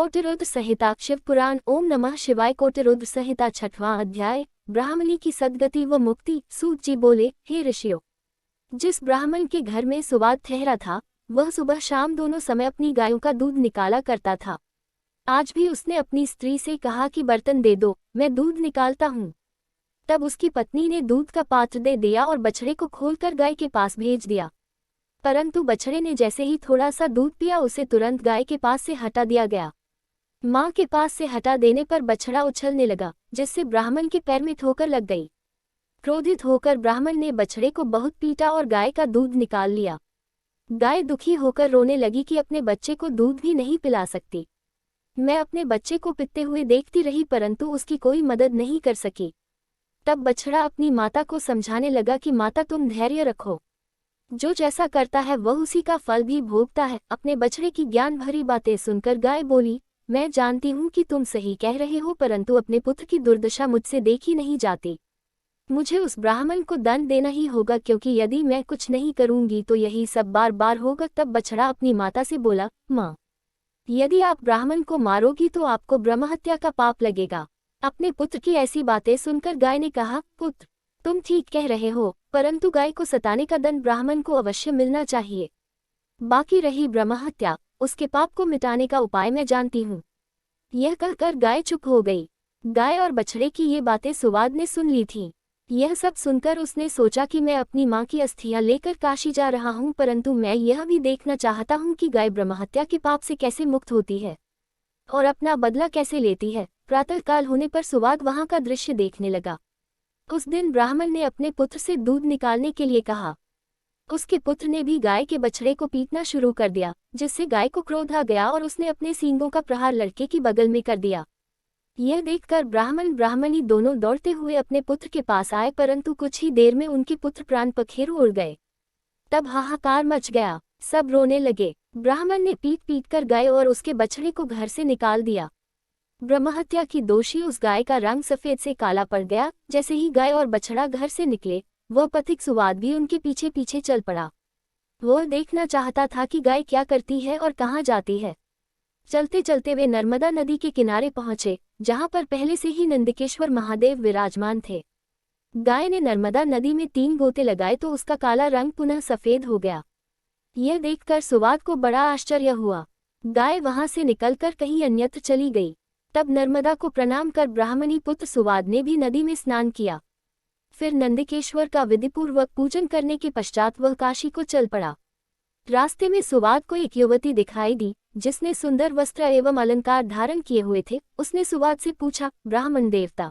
कोटिरुद्र संहिता शिव पुराण। ओम नमः शिवाय। कोटिरुद्र संहिता 6वां अध्याय। ब्राह्मणी की सद्गति व मुक्ति। सूत जी बोले, हे ऋषियों, जिस ब्राह्मण के घर में सुवाद ठहरा था वह सुबह शाम दोनों समय अपनी गायों का दूध निकाला करता था। आज भी उसने अपनी स्त्री से कहा कि बर्तन दे दो, मैं दूध निकालता हूँ। तब उसकी पत्नी ने दूध का पात्र दे दिया और बछड़े को खोलकर गाय के पास भेज दिया, परंतु बछड़े ने जैसे ही थोड़ा सा दूध पिया उसे तुरंत गाय के पास से हटा दिया गया। माँ के पास से हटा देने पर बछड़ा उछलने लगा, जिससे ब्राह्मण के पैर में ठोकर लग गई। क्रोधित होकर ब्राह्मण ने बछड़े को बहुत पीटा और गाय का दूध निकाल लिया। गाय दुखी होकर रोने लगी कि अपने बच्चे को दूध भी नहीं पिला सकती। मैं अपने बच्चे को पीते हुए देखती रही परंतु उसकी कोई मदद नहीं कर सकी। तब बछड़ा अपनी माता को समझाने लगा कि माता तुम धैर्य रखो, जो जैसा करता है वह उसी का फल भी भोगता है। अपने बछड़े की ज्ञान भरी बातें सुनकर गाय बोली, मैं जानती हूँ कि तुम सही कह रहे हो, परंतु अपने पुत्र की दुर्दशा मुझसे देखी नहीं जाती। मुझे उस ब्राह्मण को दंड देना ही होगा, क्योंकि यदि मैं कुछ नहीं करूंगी तो यही सब बार बार होगा। तब बछड़ा अपनी माता से बोला, माँ, यदि आप ब्राह्मण को मारोगी तो आपको ब्रह्महत्या का पाप लगेगा। अपने पुत्र की ऐसी बातें सुनकर गाय ने कहा, पुत्र, तुम ठीक कह रहे हो, परंतु गाय को सताने का दंड ब्राह्मण को अवश्य मिलना चाहिए। बाकी रही ब्रह्महत्या, उसके पाप को मिटाने का उपाय मैं जानती हूँ। यह कहकर गाय चुप हो गई। गाय और बछड़े की ये बातें सुवाद ने सुन ली थीं। यह सब सुनकर उसने सोचा कि मैं अपनी माँ की अस्थियां लेकर काशी जा रहा हूँ, परंतु मैं यह भी देखना चाहता हूँ कि गाय ब्रह्महत्या के पाप से कैसे मुक्त होती है और अपना बदला कैसे लेती है। प्रातःकाल होने पर सुवाद वहाँ का दृश्य देखने लगा। उस दिन ब्राह्मण ने अपने पुत्र से दूध निकालने के लिए कहा। उसके पुत्र ने भी गाय के बछड़े को पीटना शुरू कर दिया, जिससे गाय को क्रोध आ गया और उसने अपने सींगों का प्रहार लड़के की बगल में कर दिया। यह देखकर ब्राह्मण ब्राह्मणी दोनों दौड़ते हुए अपने पुत्र के पास आए, परंतु कुछ ही देर में उनके पुत्र प्राण पखेरु उड़ गए। तब हाहाकार मच गया, सब रोने लगे। ब्राह्मण ने पीट पीट कर गाय और उसके बछड़े को घर से निकाल दिया। ब्रह्महत्या की दोषी उस गाय का रंग सफेद से काला पड़ गया। जैसे ही गाय और बछड़ा घर से निकले, वह पथिक सुवाद भी उनके पीछे पीछे चल पड़ा। वह देखना चाहता था कि गाय क्या करती है और कहाँ जाती है। चलते चलते वे नर्मदा नदी के किनारे पहुंचे, जहां पर पहले से ही नंदिकेश्वर महादेव विराजमान थे। गाय ने नर्मदा नदी में 3 गोते लगाए तो उसका काला रंग पुनः सफेद हो गया। यह देखकर सुवाद को बड़ा आश्चर्य हुआ। गाय वहां से निकलकर कहीं अन्यत्र चली गई। तब नर्मदा को प्रणाम कर ब्राह्मणी पुत्र सुवाद ने भी नदी में स्नान किया। फिर नंदिकेश्वर का विधिपूर्वक पूजन करने के पश्चात वह काशी को चल पड़ा। रास्ते में सुवाद को एक युवती दिखाई दी, जिसने सुंदर वस्त्र एवं अलंकार धारण किए हुए थे। उसने सुवाद से पूछा, ब्राह्मण देवता,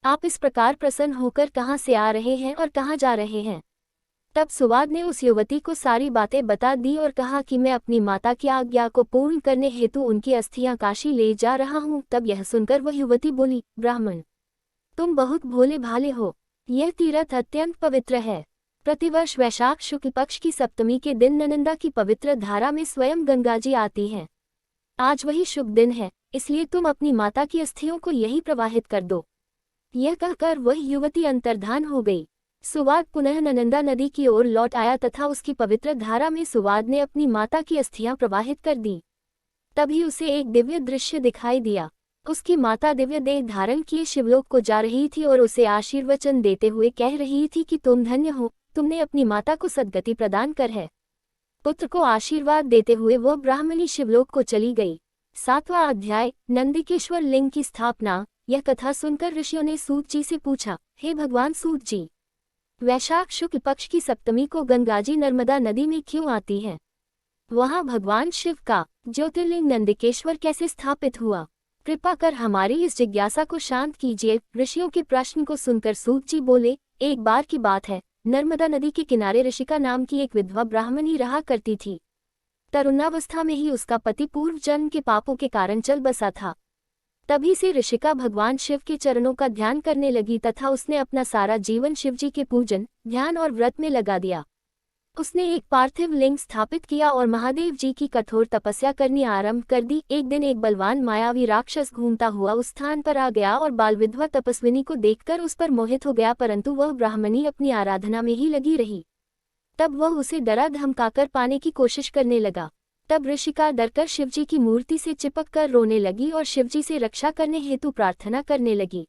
आप इस प्रकार प्रसन्न होकर कहाँ से आ रहे हैं और कहाँ जा रहे हैं? तब सुवाद ने उस युवती को सारी बातें बता दी और कहा कि मैं अपनी माता की आज्ञा को पूर्ण करने हेतु उनकी अस्थियां काशी ले जा रहा हूँ। तब यह सुनकर वह युवती बोली, ब्राह्मण, तुम बहुत भोले भाले हो। यह तीर्थ अत्यंत पवित्र है। प्रतिवर्ष वैशाख शुक्ल पक्ष की सप्तमी के दिन ननंदा की पवित्र धारा में स्वयं गंगा जी आती हैं। आज वही शुभ दिन है, इसलिए तुम अपनी माता की अस्थियों को यही प्रवाहित कर दो। यह कहकर वह युवती अंतर्धान हो गई। सुवाद पुनः ननंदा नदी की ओर लौट आया तथा उसकी पवित्र धारा में सुवाद ने अपनी माता की अस्थियां प्रवाहित कर दी। तभी उसे एक दिव्य दृश्य दिखाई दिया। उसकी माता दिव्य देह धारण किए शिवलोक को जा रही थी और उसे आशीर्वचन देते हुए कह रही थी कि तुम धन्य हो, तुमने अपनी माता को सद्गति प्रदान कर है। पुत्र को आशीर्वाद देते हुए वह ब्राह्मणी शिवलोक को चली गई। 7वां अध्याय। नंदिकेश्वर लिंग की स्थापना। यह कथा सुनकर ऋषियों ने सूत जी से पूछा, हे भगवान सूत जी, वैशाख शुक्ल पक्ष की सप्तमी को गंगाजी नर्मदा नदी में क्यों आती है? वहां भगवान शिव का ज्योतिर्लिंग नंदिकेश्वर कैसे स्थापित हुआ? कृपा कर हमारी इस जिज्ञासा को शांत कीजिए। ऋषियों के प्रश्न को सुनकर सूत जी बोले, एक बार की बात है, नर्मदा नदी के किनारे ऋषिका नाम की एक विधवा ब्राह्मणी रहा करती थी। तरुणावस्था में ही उसका पति पूर्व जन्म के पापों के कारण चल बसा था। तभी से ऋषिका भगवान शिव के चरणों का ध्यान करने लगी तथा उसने अपना सारा जीवन शिवजी के पूजन, ध्यान और व्रत में लगा दिया। उसने एक पार्थिव लिंग स्थापित किया और महादेव जी की कठोर तपस्या करनी आरंभ कर दी। एक दिन एक बलवान मायावी राक्षस घूमता हुआ उस स्थान पर आ गया और बाल विधवा तपस्विनी को देखकर उस पर मोहित हो गया, परंतु वह ब्राह्मणी अपनी आराधना में ही लगी रही। तब वह उसे डरा धमकाकर पाने की कोशिश करने लगा। तब ऋषिका डरकर शिवजी की मूर्ति से चिपक कर रोने लगी और शिवजी से रक्षा करने हेतु प्रार्थना करने लगी।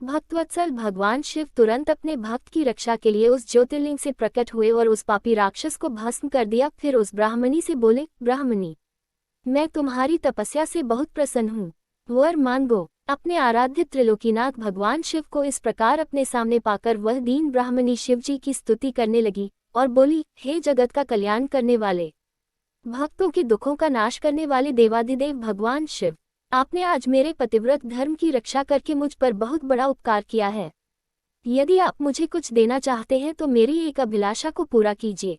भक्तवत्सल भगवान शिव तुरंत अपने भक्त की रक्षा के लिए उस ज्योतिर्लिंग से प्रकट हुए और उस पापी राक्षस को भस्म कर दिया। फिर उस ब्राह्मणी से बोले, ब्राह्मणी, मैं तुम्हारी तपस्या से बहुत प्रसन्न हूँ, वर मांगो। अपने आराध्य त्रिलोकीनाथ भगवान शिव को इस प्रकार अपने सामने पाकर वह दीन ब्राह्मणी शिवजी की स्तुति करने लगी और बोली, हे जगत का कल्याण करने वाले, भक्तों के दुखों का नाश करने वाले देवाधिदेव भगवान शिव, आपने आज मेरे पतिव्रत धर्म की रक्षा करके मुझ पर बहुत बड़ा उपकार किया है। यदि आप मुझे कुछ देना चाहते हैं तो मेरी एक अभिलाषा को पूरा कीजिए।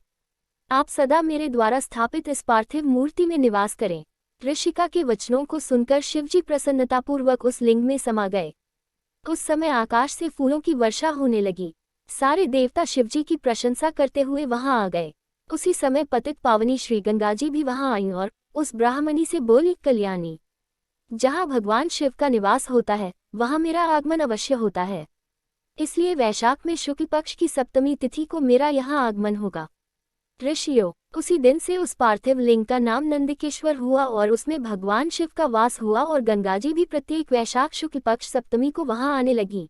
आप सदा मेरे द्वारा स्थापित इस पार्थिव मूर्ति में निवास करें। ऋषिका के वचनों को सुनकर शिवजी प्रसन्नतापूर्वक उस लिंग में समा गए। उस समय आकाश से फूलों की वर्षा होने लगी। सारे देवता शिवजी की प्रशंसा करते हुए वहां आ गए। उसी समय पतित पावनी श्री गंगाजी भी वहां आईं और उस ब्राह्मणी से बोली, कल्याणी, जहां भगवान शिव का निवास होता है वहां मेरा आगमन अवश्य होता है, इसलिए वैशाख में शुक्ल पक्ष की सप्तमी तिथि को मेरा यहाँ आगमन होगा। ऋषियों, उसी दिन से उस पार्थिव लिंग का नाम नंदिकेश्वर हुआ और उसमें भगवान शिव का वास हुआ और गंगाजी भी प्रत्येक वैशाख शुक्ल पक्ष सप्तमी को वहां आने लगी।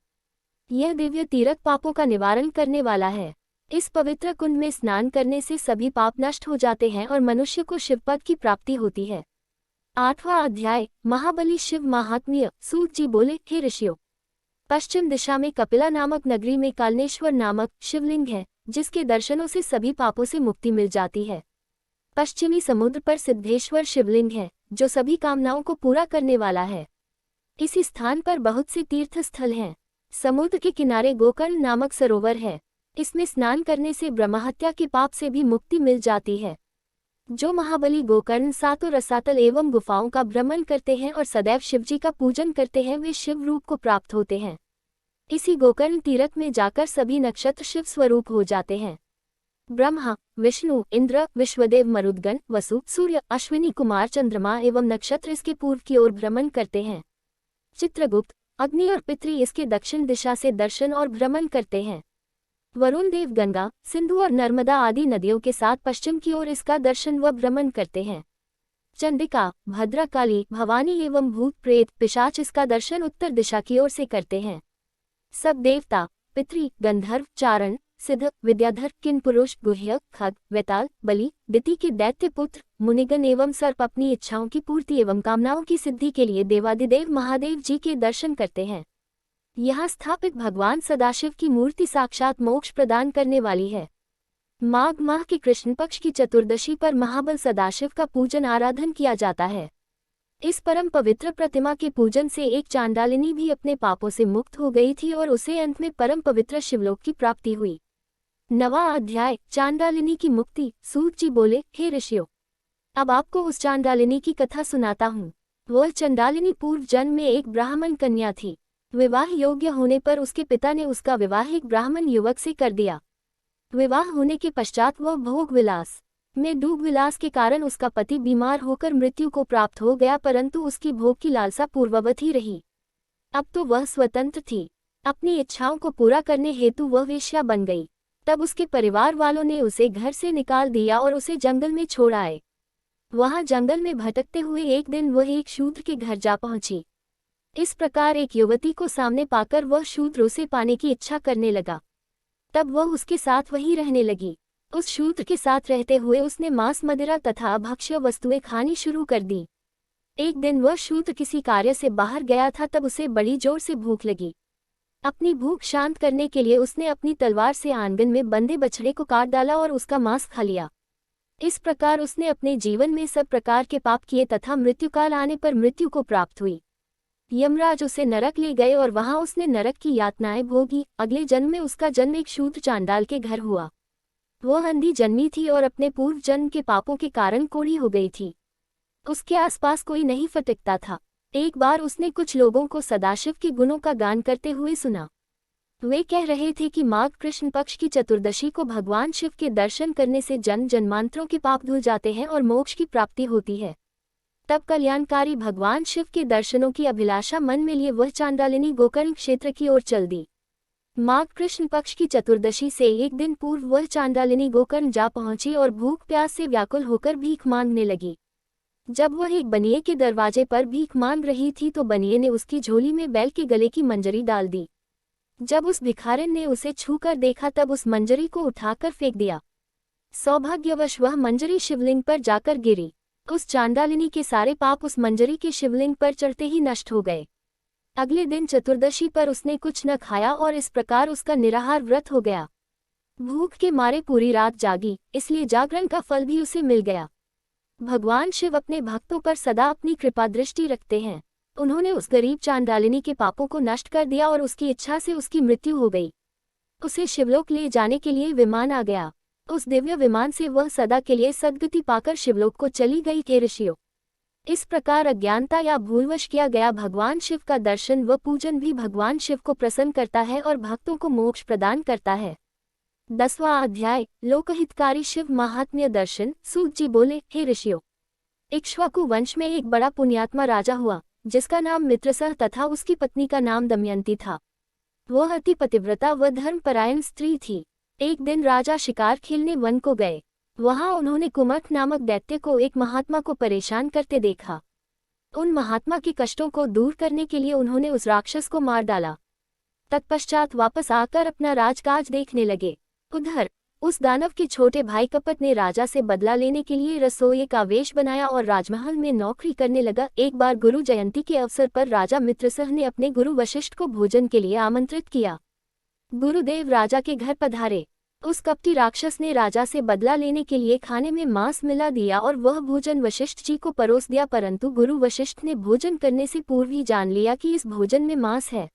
यह दिव्य तीर्थ पापों का निवारण करने वाला है। इस पवित्र कुंड में स्नान करने से सभी पाप नष्ट हो जाते हैं और मनुष्य को शिवपद की प्राप्ति होती है। 8वां अध्याय, महाबली शिव महात्म्य। सूत जी बोले, हे ऋषियों, पश्चिम दिशा में कपिला नामक नगरी में कालनेश्वर नामक शिवलिंग है, जिसके दर्शनों से सभी पापों से मुक्ति मिल जाती है। पश्चिमी समुद्र पर सिद्धेश्वर शिवलिंग है, जो सभी कामनाओं को पूरा करने वाला है। इसी स्थान पर बहुत से तीर्थ स्थल हैं। समुद्र के किनारे गोकर्ण नामक सरोवर है। इसमें स्नान करने से ब्रह्महत्या के पाप से भी मुक्ति मिल जाती है। जो महाबली गोकर्ण सातों रसातल एवं गुफाओं का भ्रमण करते हैं और सदैव शिवजी का पूजन करते हैं, वे शिव रूप को प्राप्त होते हैं। इसी गोकर्ण तीर्थ में जाकर सभी नक्षत्र शिव स्वरूप हो जाते हैं। ब्रह्मा, विष्णु, इंद्र, विश्वदेव, मरुदगण, वसु, सूर्य, अश्विनी कुमार, चंद्रमा एवं नक्षत्र इसके पूर्व की ओर भ्रमण करते हैं। चित्रगुप्त, अग्नि और पितृ इसके दक्षिण दिशा से दर्शन और भ्रमण करते हैं। वरुण देव गंगा, सिंधु और नर्मदा आदि नदियों के साथ पश्चिम की ओर इसका दर्शन व भ्रमण करते हैं। चंडिका, भद्रकाली, भवानी एवं भूत प्रेत पिशाच इसका दर्शन उत्तर दिशा की ओर से करते हैं। सब देवता, पितृ, गंधर्व, चारण, सिद्ध, विद्याधर, किन्पुरुष, गुह्यक, खग, वेताल, बलि, दिति के दैत्य पुत्र, मुनिगण एवं सर्प अपनी इच्छाओं की पूर्ति एवं कामनाओं की सिद्धि के लिए देवादिदेव महादेव जी के दर्शन करते हैं। यहाँ स्थापित भगवान सदाशिव की मूर्ति साक्षात मोक्ष प्रदान करने वाली है। माघ माह के कृष्ण पक्ष की चतुर्दशी पर महाबल सदाशिव का पूजन आराधन किया जाता है। इस परम पवित्र प्रतिमा के पूजन से एक चांडालिनी भी अपने पापों से मुक्त हो गई थी और उसे अंत में परम पवित्र शिवलोक की प्राप्ति हुई। 9वां अध्याय, चांडालिनी की मुक्ति। सूत जी बोले, हे ऋषियों, अब आपको उस चांडालिनी की कथा सुनाता हूँ। वह चांडालिनी पूर्व जन्म में एक ब्राह्मण कन्या थी। विवाह योग्य होने पर उसके पिता ने उसका विवाह एक ब्राह्मण युवक से कर दिया। विवाह होने के पश्चात वह भोग विलास में डूब विलास के कारण उसका पति बीमार होकर मृत्यु को प्राप्त हो गया, परंतु उसकी भोग की लालसा पूर्ववत ही रही। अब तो वह स्वतंत्र थी। अपनी इच्छाओं को पूरा करने हेतु वह वेश्या बन गई। तब उसके परिवार वालों ने उसे घर से निकाल दिया और उसे जंगल में छोड़ आए। वहां जंगल में भटकते हुए एक दिन वह एक शूद्र के घर जा पहुंची। इस प्रकार एक युवती को सामने पाकर वह शूद्र उसे पाने की इच्छा करने लगा। तब वह उसके साथ वहीं रहने लगी। उस शूद्र के साथ रहते हुए उसने मांस, मदिरा तथा भक्ष्य वस्तुएं खानी शुरू कर दी। एक दिन वह शूद्र किसी कार्य से बाहर गया था, तब उसे बड़ी जोर से भूख लगी। अपनी भूख शांत करने के लिए उसने अपनी तलवार से आंगन में बंधे बछड़े को काट डाला और उसका मांस खा लिया। इस प्रकार उसने अपने जीवन में सब प्रकार के पाप किए तथा मृत्युकाल आने पर मृत्यु को प्राप्त हुई। यमराज उसे नरक ले गए और वहां उसने नरक की यातनाएं भोगी। अगले जन्म में उसका जन्म एक शूद्र चांडाल के घर हुआ। वह अंधी जन्मी थी और अपने पूर्व जन्म के पापों के कारण कोढ़ी हो गई थी। उसके आसपास कोई नहीं फटकता था। एक बार उसने कुछ लोगों को सदाशिव के गुणों का गान करते हुए सुना। वे कह रहे थे कि माघ कृष्ण पक्ष की चतुर्दशी को भगवान शिव के दर्शन करने से जन्म जन्मांतरों के पाप धुल जाते हैं और मोक्ष की प्राप्ति होती है। तब कल्याणकारी भगवान शिव के दर्शनों की अभिलाषा मन में लिए वह चांडालिनी गोकर्ण क्षेत्र की ओर चल दी। माघ कृष्ण पक्ष की चतुर्दशी से एक दिन पूर्व वह चांडालिनी गोकर्ण जा पहुंची और भूख प्यास से व्याकुल होकर भीख मांगने लगी। जब वह एक बनिए के दरवाजे पर भीख मांग रही थी तो बनिए ने उसकी झोली में बैल के गले की मंजरी डाल दी। जब उस भिखारिन ने उसे छूकर देखा तब उस मंजरी को उठाकर फेंक दिया। सौभाग्यवश वह मंजरी शिवलिंग पर जाकर गिरी। उस चांडालिनी के सारे पाप उस मंजरी के शिवलिंग पर चढ़ते ही नष्ट हो गए। अगले दिन चतुर्दशी पर उसने कुछ न खाया और इस प्रकार उसका निराहार व्रत हो गया। भूख के मारे पूरी रात जागी, इसलिए जागरण का फल भी उसे मिल गया। भगवान शिव अपने भक्तों पर सदा अपनी कृपा दृष्टि रखते हैं। उन्होंने उस गरीब चांडालिनी के पापों को नष्ट कर दिया और उसकी इच्छा से उसकी मृत्यु हो गई। उसे शिवलोक ले जाने के लिए विमान आ गया। उस दिव्य विमान से वह सदा के लिए सद्गति पाकर शिवलोक को चली गई। हे ऋषियों, इस प्रकार अज्ञानता या भूलवश किया गया भगवान शिव का दर्शन व पूजन भी भगवान शिव को प्रसन्न करता है और भक्तों को मोक्ष प्रदान करता है। 10वां अध्याय, लोकहितकारी शिव महात्म्य दर्शन। सूत जी बोले, हे ऋषियों, इक्ष्वाकु वंश में एक बड़ा पुण्यात्मा राजा हुआ, जिसका नाम मित्रसह तथा उसकी पत्नी का नाम दमयंती था। वह अति पतिव्रता व धर्मपरायण स्त्री थी। एक दिन राजा शिकार खेलने वन को गए। वहां उन्होंने कुमठ नामक दैत्य को एक महात्मा को परेशान करते देखा। उन महात्मा के कष्टों को दूर करने के लिए उन्होंने उस राक्षस को मार डाला। तत्पश्चात वापस आकर अपना राजकाज देखने लगे। उधर उस दानव के छोटे भाई कपट ने राजा से बदला लेने के लिए रसोई का वेश बनाया और राजमहल में नौकरी करने लगा। एक बार गुरु जयंती के अवसर पर राजा मित्रसह ने अपने गुरु वशिष्ठ को भोजन के लिए आमंत्रित किया। गुरुदेव राजा के घर पधारे। उस कपटी राक्षस ने राजा से बदला लेने के लिए खाने में मांस मिला दिया और वह भोजन वशिष्ठ जी को परोस दिया, परंतु गुरु वशिष्ठ ने भोजन करने से पूर्व ही जान लिया कि इस भोजन में मांस है।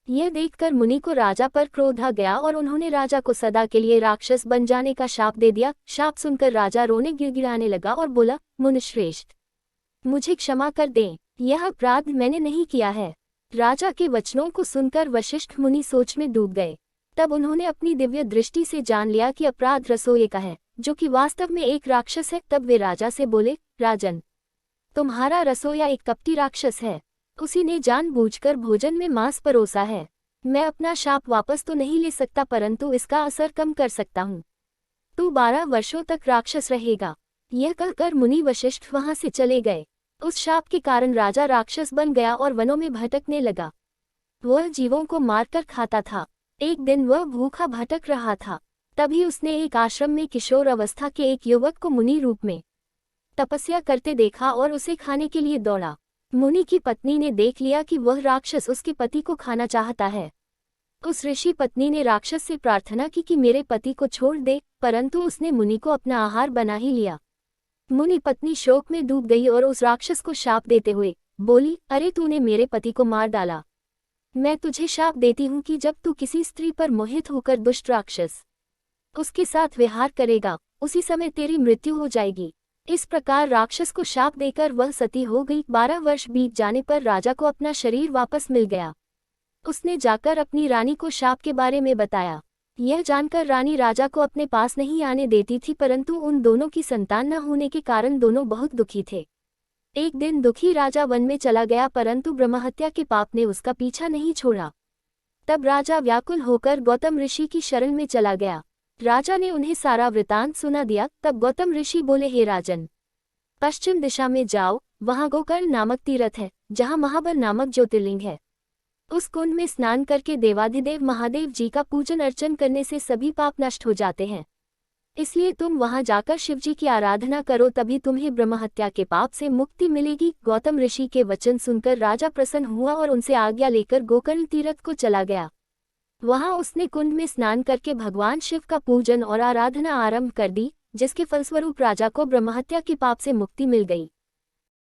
यह देखकर मुनि को राजा पर क्रोध आ गया और उन्होंने राजा को सदा के लिए राक्षस बन जाने का शाप दे दिया। शाप सुनकर राजा रोने गिड़गिड़ाने लगा और बोला, मुनिश्रेष्ठ, मुझे क्षमा कर दें, यह अपराध मैंने नहीं किया है। राजा के वचनों को सुनकर वशिष्ठ मुनि सोच में डूब गए। तब उन्होंने अपनी दिव्य दृष्टि से जान लिया कि अपराध रसोई का है, जो कि वास्तव में एक राक्षस है। तब वे राजा से बोले, राजन, तुम्हारा रसोया एक कपटी राक्षस है। उसी ने जानबूझकर भोजन में मांस परोसा है। मैं अपना शाप वापस तो नहीं ले सकता, परंतु इसका असर कम कर सकता हूँ। तू 12 वर्षों तक राक्षस रहेगा। यह कहकर मुनि वशिष्ठ वहां से चले गए। उस शाप के कारण राजा राक्षस बन गया और वनों में भटकने लगा। वह जीवों को मारकर खाता था। एक दिन वह भूखा भटक रहा था। तभी उसने एक आश्रम में किशोर अवस्था के एक युवक को मुनि रूप में तपस्या करते देखा और उसे खाने के लिए दौड़ा। मुनि की पत्नी ने देख लिया कि वह राक्षस उसके पति को खाना चाहता है। उस ऋषि पत्नी ने राक्षस से प्रार्थना की कि मेरे पति को छोड़ दे, परंतु उसने मुनि को अपना आहार बना ही लिया। मुनि पत्नी शोक में डूब गई और उस राक्षस को शाप देते हुए बोली, अरे तूने मेरे पति को मार डाला। मैं तुझे शाप देती हूँ कि जब तू किसी स्त्री पर मोहित होकर दुष्ट राक्षस उसके साथ विहार करेगा, उसी समय तेरी मृत्यु हो जाएगी। इस प्रकार राक्षस को शाप देकर वह सती हो गई। 12 वर्ष बीत जाने पर राजा को अपना शरीर वापस मिल गया। उसने जाकर अपनी रानी को शाप के बारे में बताया। यह जानकर रानी राजा को अपने पास नहीं आने देती थी, परंतु उन दोनों की संतान न होने के कारण दोनों बहुत दुखी थे। एक दिन दुखी राजा वन में चला गया, परंतु ब्रह्महत्या के पाप ने उसका पीछा नहीं छोड़ा। तब राजा व्याकुल होकर गौतम ऋषि की शरण में चला गया। राजा ने उन्हें सारा वृतांत सुना दिया। तब गौतम ऋषि बोले, हे राजन, पश्चिम दिशा में जाओ, वहां गोकर्ण नामक तीर्थ है, जहां महाबल नामक ज्योतिर्लिंग है। उस कुंड में स्नान करके देवाधिदेव महादेव जी का पूजन अर्चन करने से सभी पाप नष्ट हो जाते हैं। इसलिए तुम वहां जाकर शिवजी की आराधना करो, तभी तुम्हें ब्रह्महत्या के पाप से मुक्ति मिलेगी। गौतम ऋषि के वचन सुनकर राजा प्रसन्न हुआ और उनसे आज्ञा लेकर गोकर्ण तीर्थ को चला गया। वहां उसने कुंड में स्नान करके भगवान शिव का पूजन और आराधना आरंभ कर दी, जिसके फलस्वरूप राजा को ब्रह्महत्या के पाप से मुक्ति मिल गई।